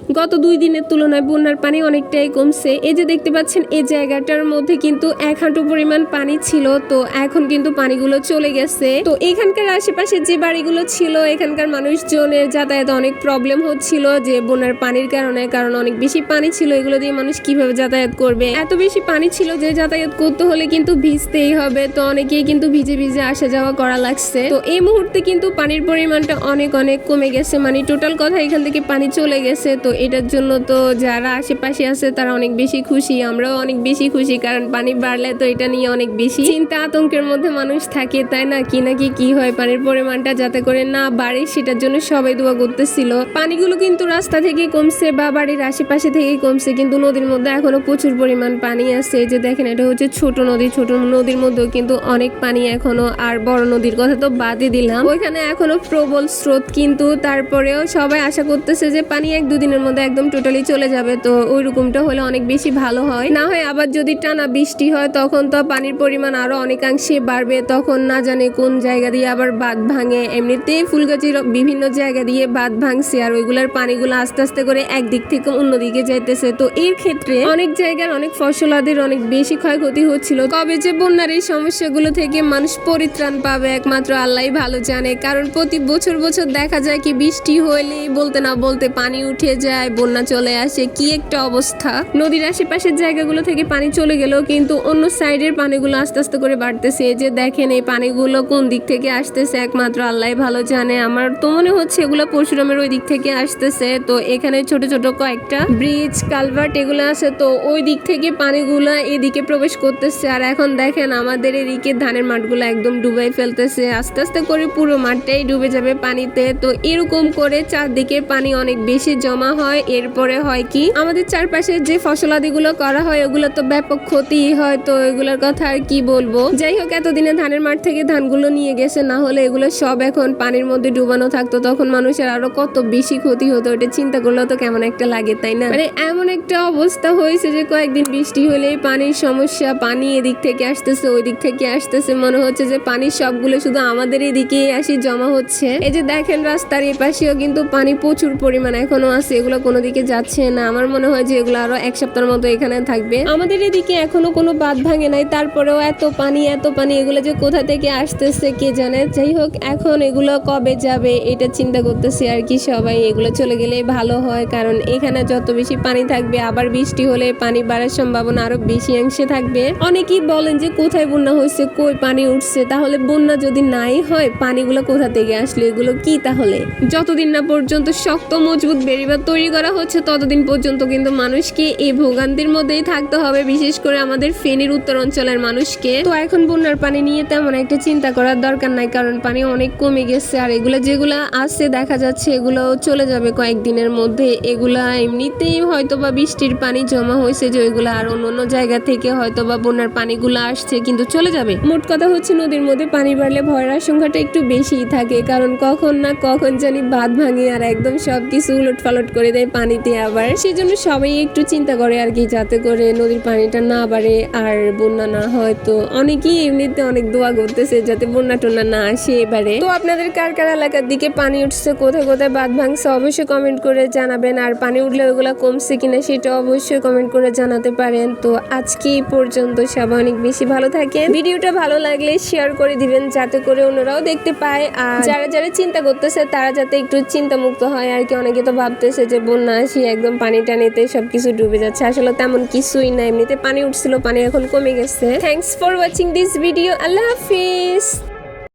গত 2 দিনের তুলনায় বন্যার পানি অনেকটাই কমছে। এই যে দেখতে পাচ্ছেন এই জায়গাটার মধ্যে কিন্তু 1 হাঁটু পরিমাণ পানি ছিল, তো এখন কিন্তু পানিগুলো চলে গেছে। তো এখানকার আশেপাশে যে বাড়িগুলো ছিল এখানকার মানুষজনের যাতায়াতে অনেক প্রবলেম হচ্ছিল যে বন্যার পানির কারণে, কারণ অনেক বেশি পানি ছিল। এগুলো দিয়ে মানুষ কিভাবে যাতায়াত করবে, এত বেশি পানি ছিল যে যাতায়াত করতে হলে কিন্তু ভিজতেই হবে। তো অনেকেই কিন্তু ভিজে ভিজে আসা যাওয়া করা লাগছে। তো এই মুহূর্তে কিন্তু পানির পরিমাণটা অনেক অনেক কমে গেছে, মানে টোটাল কথা এখান থেকে পানি চলে গেছে। তো এটার জন্য তো যারা আশেপাশে আছে তারা অনেক বেশি খুশি, আমরাও অনেক বেশি খুশি, কারণ পানি বাড়লে তো এটা নিয়ে অনেক বেশি চিন্তা আতঙ্কের মধ্যে মানুষ থাকে, তাই না? কি নাকি কি হয় পানির পরিমাণটা যাতে করে না বাড়ে সেটার জন্য সবাই দোয়া করতেছিল। পানিগুলো কিন্তু রাস্তা থেকে কমছে বা বাড়ির আশেপাশে থেকে কমছে, কিন্তু নদীর মধ্যে এখনো প্রচুর পরিমাণ পানি আছে। যে দেখেন এটা হচ্ছে ছোট নদী, ছোট নদীর মধ্যেও কিন্তু অনেক পানি এখনো। আর বড় নদীর কথা তো বাদই দিলাম, ওইখানে এখনো প্রবল স্রোত, কিন্তু তারপরেও সবাই আশা করতেছে যে পানি 1-2 দিনের মধ্যে একদম টোটালি চলে যাবে। তো ওই রকমটা হলে অনেক বেশি ভালো হয়, না হয় আবার যদি টানা বৃষ্টি হয় তখন তো পানির পরিমাণ আরো অনেকাংশে বাড়বে। তখন না জানে কোন জায়গা দিয়ে আবার বাঁধ ভাঙে। এমনিতেই ফুলগাছির বিভিন্ন জায়গা দিয়ে বাঁধ ভাঙছে, আর ওইগুলার পানিগুলো আস্তে আস্তে করে একদিক থেকে অন্যদিকে যাইতেছে। তো এর ক্ষেত্রে অনেক জায়গার অনেক ফসলাদের অনেক বেশি ক্ষয়ক্ষতি হচ্ছিল। কবে যে বন্যার এই সমস্যাগুলো থেকে মানুষ পরিত্রাণ পাবে একমাত্র আল্লাহই ভালো জানে, কারণ প্রতি বছর বছর দেখা যায় কি বৃষ্টি হইলেই বলতে না বলতে পানি উঠে যায়, বন্যা চলে আসে, কি একটা অবস্থা। নদীর আশেপাশের জায়গাগুলো থেকে পানি চলে গেলেও কিন্তু অন্য সাইডের পানিগুলো আস্তে আস্তে করে বাড়তেছে। যে দেখেন এই পানিগুলো কোন দিক থেকে আসতেছে একমাত্র আল্লাহই ভালো জানে। আমার তো মনে হচ্ছে এগুলো পরশুরামের ওই দিক থেকে আসতেছে। তো এখানে ছোট ছোট কয়েকটা ব্রিজ কালভার্ট এগুলো আছে, তো ওই দিক থেকে পানিগুলো এদিকে প্রবেশ করতেছে। আর এখন দেখেন আমাদের এদিকে ধানের মাঠগুলো একদম ডুবাই ফেলতেছে, আস্তে আস্তে করে পুরো মাঠটাই ডুবে যাবে পানিতে। তো এরকম করে চারদিকে পানি অনেক বেশি জমা হয়। এরপরে হয় কি আমাদের চারপাশে যে ফসলাদিগুলো করা হয় ওগুলো তো ব্যাপক ক্ষতি হয়। তো এগুলোর কথা আর কি বলবো। যাই হোক, এতদিনে ধানের মাঠ থেকে ধানগুলো নিয়ে গেছে, না হলে এগুলো সব এখন পানির মধ্যে ডুবানো থাকতো, তখন মানুষের আরো কত বেশি ক্ষতি হতো। এটা চিন্তা করলেও তো কেমন একটা লাগে, তাই না? মানে এমন একটা অবস্থা হয়েছে যে কয়েকদিন বৃষ্টি হলেই পানির সমস্যা, পানি এদিক থেকে আসতেছে ওই দিক থেকে আসতেছে, মনে হচ্ছে যে পানির সবগুলো শুধু আমাদের এদিকে আসি জমা হচ্ছে। এই যে দেখেন রাস্তার এই পাশেও কিন্তু পানি প্রচুর পরিমাণ এখনো আছে, এগুলো কোনো দিকে যাচ্ছে না। আমার মনে হয় যে এগুলো আরো 1 সপ্তাহের মতো এখানে থাকবে। আমাদের এদিকে এখনো কোনো বাঁধ ভাঙে নাই, তারপরেও এত পানি এগুলো যে কোথা থেকে আসতেছে কে জানে। যাই হোক, এখন এগুলো কবে যাবে এটা চিন্তা করতেছি আর কি সবাই। এগুলো চলে গেলে ভালো হয়, কারণ এখানে যত বেশি পানি থাকবে আবার বৃষ্টি হলে পানি বাড়ার সম্ভাবনা আরো বেশি অংশে থাকবে। অনেকেই বলেন যে কোথায় বন্যা হয়েছে, কই পানি উঠছে, তাহলে বন্যা যদি নাই হয় পানিগুলো কোথা থেকে আসলো, এগুলো কি তাহলে? যতদিন না পর্যন্ত শক্ত মজবুত বেড়িবাঁধ তৈরি করা হচ্ছে ততদিন পর্যন্ত কিন্তু মানুষকে এই ভোগান্তির মধ্যেই থাকতে হবে, বিশেষ করে আমাদের ফেনীর উত্তর অঞ্চলের মানুষকে। তো এখন বন্যার পানি নিয়ে তেমন একটা চিন্তা করার দরকার নাই, কারণ পানি অনেক কমে গেছে। আর এগুলা যেগুলা আছে দেখা যাচ্ছে এগুলো চলে যাবে কয়েকদিনের মধ্যে। এগুলা এমনিতেই হয়তো বা বৃষ্টির পানি জমা হয়েছে যে ওইগুলা আর অন্য জায়গা থেকে হয়তো বা বন্যার পানিগুলো আসছে, কিন্তু চলে যাবে। মোট কথা হচ্ছে নদীর মধ্যে পানি বাড়লে ভয়ের আশঙ্কাটা একটু বেশিই থাকে, কারণ কখন না কখন জানি বাঁধ ভাঙে আর একদম সবকিছু উলট পালট করে দেয় পানিতে। আবার সেজন্য সবাই একটু চিন্তা করে আর কি, যাতে করে নদীর পানিটা না বাড়ে আর বন্যা না হয়। তো অনেকেই এমনিতে অনেক দোয়া করতেছে যাতে বন্যা টন্যা না আসে এবারে। তো আপনাদের কার কার এলাকার দিকে পানি উঠছে, কোথায় কোথায় বাঁধ ভাঙছে অবশ্যই কমেন্ট করে জানাবেন। আর পানি উঠলে ওইগুলো কমছে কিনা সেটা অবশ্যই কমেন্ট করে জানাতে পারেন। তো আজকে এই পর্যন্ত, সবাই অনেক বেশি ভালো থাকেন। ভিডিওটা ভালো লাগলে শেয়ার করে দিবেন যাতে করে অন্যরাও দেখতে পায়। আর যারা যারা চিন্তা করতেছে তারা যাতে একটু চিন্তা মুক্ত হয় আর কি। অনেকে তো ভাবতেছে যে বন্যা আসি একদম পানি টানিতে সবকিছু ডুবে যাচ্ছে, আসলে তেমন কিছুই না, এমনিতে পানি উঠছিল, পানি এখন কমে গেছে। Thanks for watching this video. Allah Hafiz.